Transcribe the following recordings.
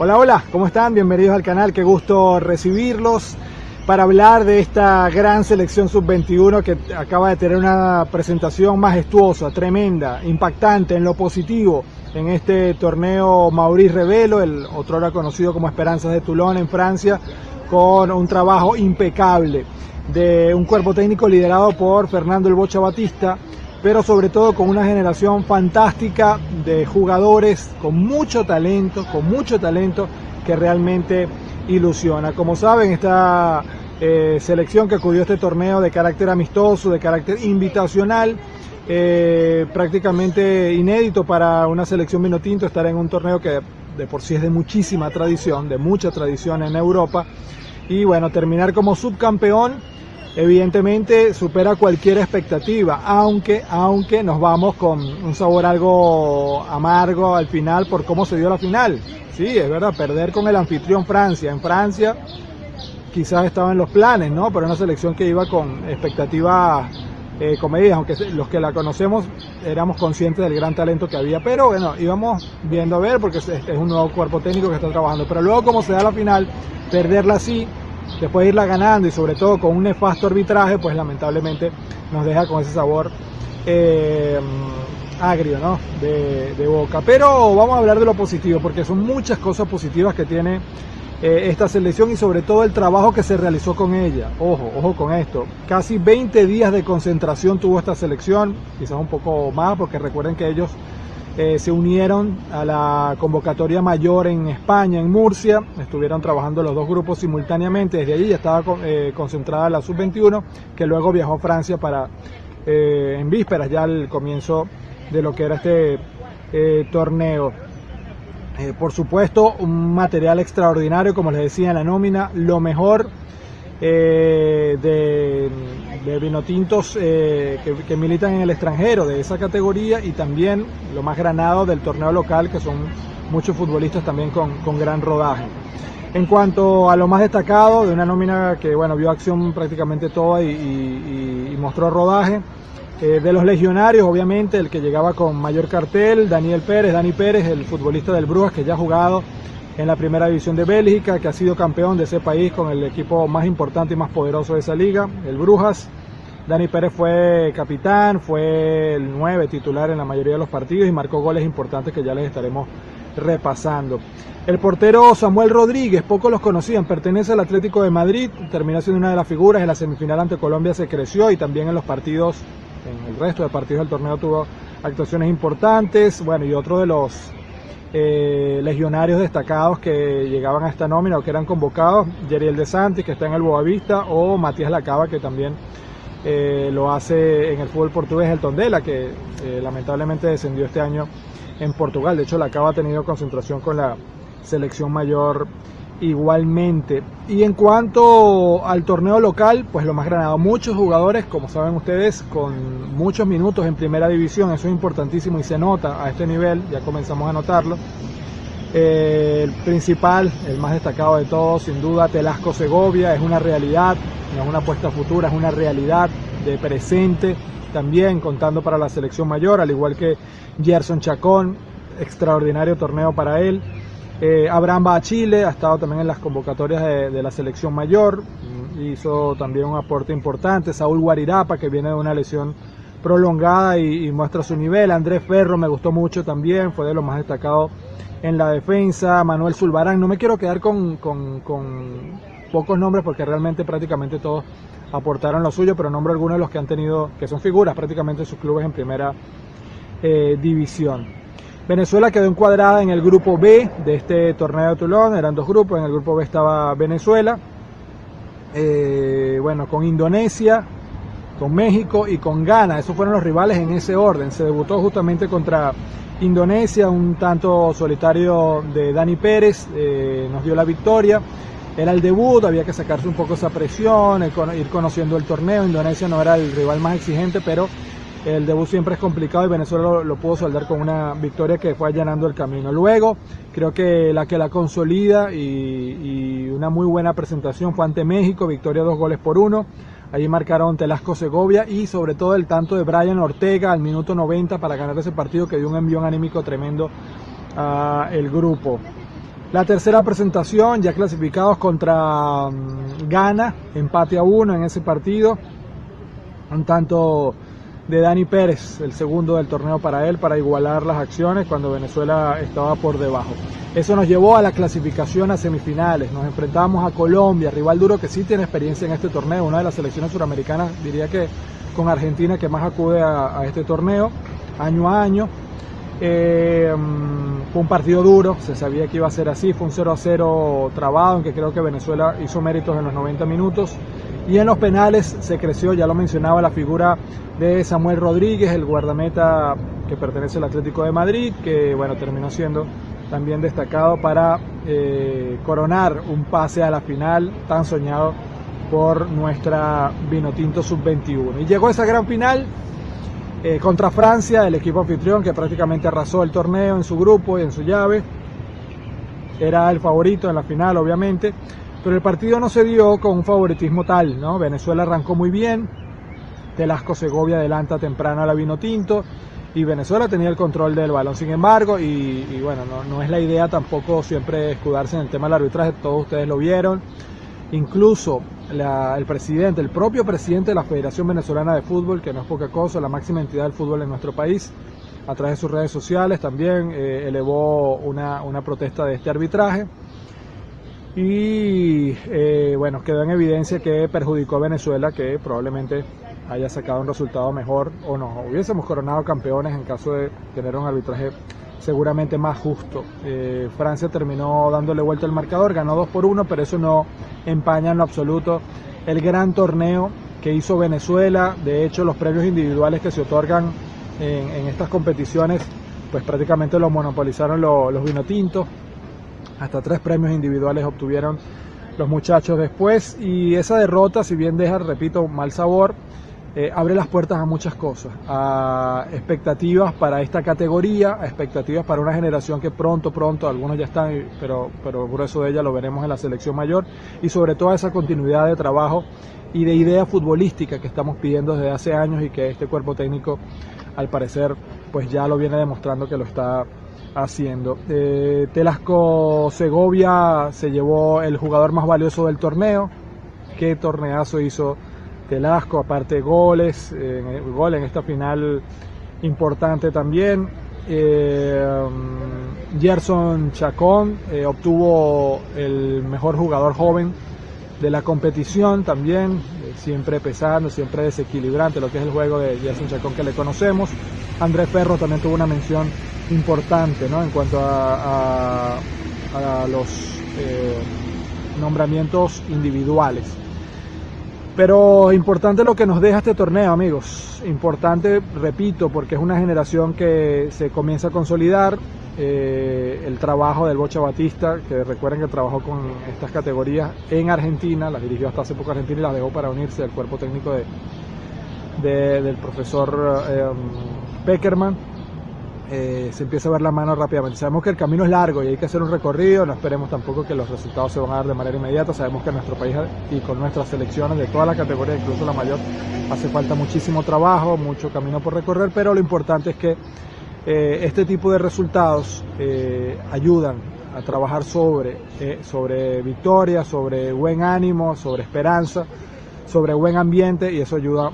Hola, hola, ¿cómo están? Bienvenidos al canal, qué gusto recibirlos para hablar de esta gran selección sub-21 que acaba de tener una presentación majestuosa, tremenda, impactante en lo positivo en este torneo Maurice Revelo, el otrora conocido como Esperanzas de Toulon en Francia, con un trabajo impecable de un cuerpo técnico liderado por Fernando El Bocha Batista, pero sobre todo con una generación fantástica de jugadores con mucho talento que realmente ilusiona. Como saben, esta selección que acudió a este torneo de carácter amistoso, de carácter invitacional, prácticamente inédito para una selección vinotinto estar en un torneo que de por sí es de muchísima tradición, de mucha tradición en Europa, y bueno, terminar como subcampeón evidentemente supera cualquier expectativa, aunque nos vamos con un sabor algo amargo al final por cómo se dio la final. Sí, es verdad, perder con el anfitrión Francia. En Francia quizás estaba en los planes, ¿no? Pero una selección que iba con expectativas comedidas, aunque los que la conocemos éramos conscientes del gran talento que había, pero bueno, íbamos viendo a ver porque es un nuevo cuerpo técnico que está trabajando. Pero luego, como se da la final, perderla así, después de irla ganando y sobre todo con un nefasto arbitraje, pues lamentablemente nos deja con ese sabor agrio, ¿no? de boca. Pero vamos a hablar de lo positivo, porque son muchas cosas positivas que tiene esta selección y sobre todo el trabajo que se realizó con ella. Ojo con esto, casi 20 días de concentración tuvo esta selección, quizás un poco más, porque recuerden que ellos se unieron a la convocatoria mayor en España, en Murcia, estuvieron trabajando los dos grupos simultáneamente, desde allí ya estaba concentrada la sub-21, que luego viajó a Francia para, en vísperas ya al comienzo de lo que era este torneo. Por supuesto, un material extraordinario, como les decía en la nómina, lo mejor de vinotintos que militan en el extranjero de esa categoría, y también lo más granado del torneo local, que son muchos futbolistas también con gran rodaje. En cuanto a lo más destacado de una nómina que bueno, vio acción prácticamente toda y mostró rodaje, de los legionarios, obviamente el que llegaba con mayor cartel, Dani Pérez, el futbolista del Brujas, que ya ha jugado en la primera división de Bélgica, que ha sido campeón de ese país con el equipo más importante y más poderoso de esa liga, el Brujas. Dani Pérez fue capitán, fue el 9 titular en la mayoría de los partidos y marcó goles importantes que ya les estaremos repasando. El portero Samuel Rodríguez, pocos los conocían, pertenece al Atlético de Madrid, terminó siendo una de las figuras. En la semifinal ante Colombia se creció y también en los partidos, en el resto de partidos del torneo tuvo actuaciones importantes. Bueno, y otro de los legionarios destacados que llegaban a esta nómina o que eran convocados, Yeriel de Santi, que está en el Boavista, o Matías Lacaba, que también lo hace en el fútbol portugués, el Tondela, que lamentablemente descendió este año en Portugal. De hecho, Lacaba ha tenido concentración con la selección mayor igualmente. Y en cuanto al torneo local, pues lo más granado, muchos jugadores, como saben ustedes, con muchos minutos en primera división, eso es importantísimo y se nota a este nivel, ya comenzamos a notarlo. El principal, el más destacado de todos, sin duda, Telasco Segovia, es una realidad, no es una apuesta futura, es una realidad de presente, también contando para la selección mayor, al igual que Gerson Chacón, extraordinario torneo para él. Abraham Bachile ha estado también en las convocatorias de la selección mayor, hizo también un aporte importante. Saúl Guarirapa, que viene de una lesión prolongada y muestra su nivel. Andrés Ferro me gustó mucho también, fue de los más destacados en la defensa. Manuel Zulbarán, no me quiero quedar con pocos nombres porque realmente prácticamente todos aportaron lo suyo, pero nombro algunos de los que han tenido, que son figuras prácticamente en sus clubes en primera división. Venezuela quedó encuadrada en el grupo B de este torneo de Toulon, eran dos grupos, en el grupo B estaba Venezuela, bueno, con Indonesia, con México y con Ghana, esos fueron los rivales en ese orden. Se debutó justamente contra Indonesia, un tanto solitario de Dani Pérez, nos dio la victoria. Era el debut, había que sacarse un poco esa presión, ir conociendo el torneo. Indonesia no era el rival más exigente, pero el debut siempre es complicado y Venezuela lo pudo saldar con una victoria que fue allanando el camino. Luego, creo que la consolida y una muy buena presentación fue ante México, victoria 2-1. Allí marcaron Telasco Segovia y sobre todo el tanto de Brian Ortega al minuto 90 para ganar ese partido, que dio un envión anímico tremendo al grupo. La tercera presentación, ya clasificados contra Ghana, empate a 1 en ese partido, un tanto de Dani Pérez, el segundo del torneo para él, para igualar las acciones cuando Venezuela estaba por debajo. Eso nos llevó a la clasificación a semifinales, nos enfrentamos a Colombia, rival duro que sí tiene experiencia en este torneo, una de las selecciones suramericanas, diría que con Argentina, que más acude a este torneo, año a año. Fue un partido duro, se sabía que iba a ser así, fue un 0-0 trabado, aunque creo que Venezuela hizo méritos en los 90 minutos. Y en los penales se creció, ya lo mencionaba, la figura de Samuel Rodríguez, el guardameta que pertenece al Atlético de Madrid, que bueno, terminó siendo también destacado para coronar un pase a la final tan soñado por nuestra Vinotinto Sub-21. Y llegó esa gran final contra Francia, el equipo anfitrión que prácticamente arrasó el torneo en su grupo y en su llave. Era el favorito en la final, obviamente, pero el partido no se dio con un favoritismo tal, ¿no? Venezuela arrancó muy bien, Velasco Segovia adelanta temprano a la Vinotinto y Venezuela tenía el control del balón. Sin embargo, y bueno, no es la idea tampoco siempre escudarse en el tema del arbitraje, todos ustedes lo vieron. Incluso el propio presidente de la Federación Venezolana de Fútbol, que no es poca cosa, la máxima entidad del fútbol en nuestro país, a través de sus redes sociales también elevó una protesta de este arbitraje. Y bueno, quedó en evidencia que perjudicó a Venezuela, que probablemente haya sacado un resultado mejor o nos hubiésemos coronado campeones en caso de tener un arbitraje seguramente más justo. Francia terminó dándole vuelta al marcador, ganó 2-1, pero eso no empaña en lo absoluto el gran torneo que hizo Venezuela. De hecho, los premios individuales que se otorgan en estas competiciones, pues prácticamente los monopolizaron los vinotintos. Hasta 3 premios individuales obtuvieron los muchachos después, y esa derrota, si bien deja, repito, mal sabor, abre las puertas a muchas cosas, a expectativas para esta categoría, a expectativas para una generación que pronto, algunos ya están, pero el grueso de ella lo veremos en la selección mayor, y sobre todo a esa continuidad de trabajo y de idea futbolística que estamos pidiendo desde hace años y que este cuerpo técnico, al parecer, pues ya lo viene demostrando que lo está haciendo. Velasco Segovia se llevó el jugador más valioso del torneo. Qué torneazo hizo Velasco, aparte de goles, gol en esta final importante también. Gerson Chacón obtuvo el mejor jugador joven de la competición también, siempre pesando, siempre desequilibrante lo que es el juego de Gerson Chacón que le conocemos. Andrés Ferro también tuvo una mención importante, ¿no?, en cuanto a los nombramientos individuales. Pero importante lo que nos deja este torneo, amigos. Importante, repito, porque es una generación que se comienza a consolidar. El trabajo del Bocha Batista, que recuerden que trabajó con estas categorías en Argentina, las dirigió hasta hace poco Argentina y las dejó para unirse al cuerpo técnico del profesor Peckerman. Se empieza a ver la mano rápidamente. Sabemos que el camino es largo y hay que hacer un recorrido, no esperemos tampoco que los resultados se van a dar de manera inmediata. Sabemos que en nuestro país y con nuestras selecciones de todas las categorías, incluso la mayor, hace falta muchísimo trabajo, mucho camino por recorrer, pero lo importante es que este tipo de resultados ayudan a trabajar sobre victoria, sobre buen ánimo, sobre esperanza, sobre buen ambiente, y eso ayuda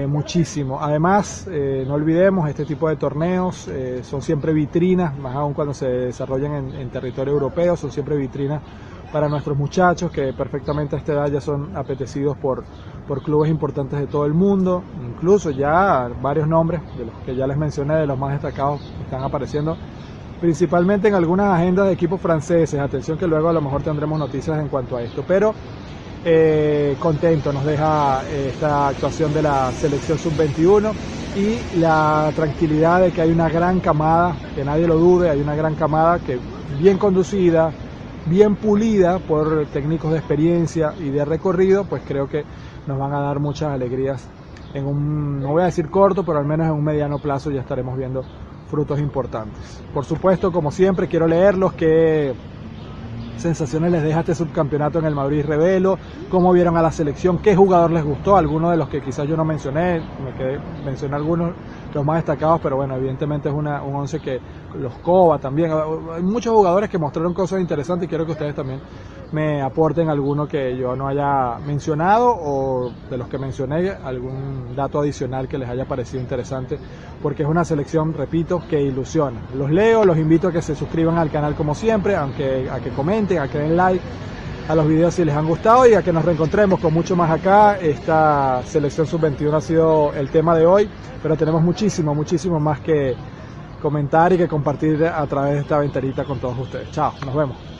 muchísimo. Además, no olvidemos, este tipo de torneos son siempre vitrinas, más aún cuando se desarrollan en territorio europeo, son siempre vitrinas para nuestros muchachos que perfectamente a esta edad ya son apetecidos por clubes importantes de todo el mundo. Incluso ya varios nombres de los que ya les mencioné, de los más destacados, están apareciendo principalmente en algunas agendas de equipos franceses. Atención que luego a lo mejor tendremos noticias en cuanto a esto, pero contento nos deja esta actuación de la selección sub-21 y la tranquilidad de que hay una gran camada, que nadie lo dude, hay una gran camada que bien conducida, bien pulida por técnicos de experiencia y de recorrido, pues creo que nos van a dar muchas alegrías en un, no voy a decir corto, pero al menos en un mediano plazo ya estaremos viendo frutos importantes. Por supuesto, como siempre, quiero leerlos que sensaciones les deja este subcampeonato en el Madrid Revelo, cómo vieron a la selección, qué jugador les gustó, algunos de los que quizás yo no mencioné, mencioné algunos, los más destacados, pero bueno, evidentemente es un once que los Cova también, hay muchos jugadores que mostraron cosas interesantes y quiero que ustedes también me aporten alguno que yo no haya mencionado o de los que mencioné algún dato adicional que les haya parecido interesante, porque es una selección, repito, que ilusiona. Los leo, los invito a que se suscriban al canal como siempre, a que comenten, a que den like a los videos si les han gustado y a que nos reencontremos con mucho más acá. Esta selección sub-21 ha sido el tema de hoy, pero tenemos muchísimo más que comentar y que compartir a través de esta ventanita con todos ustedes. Chao, nos vemos.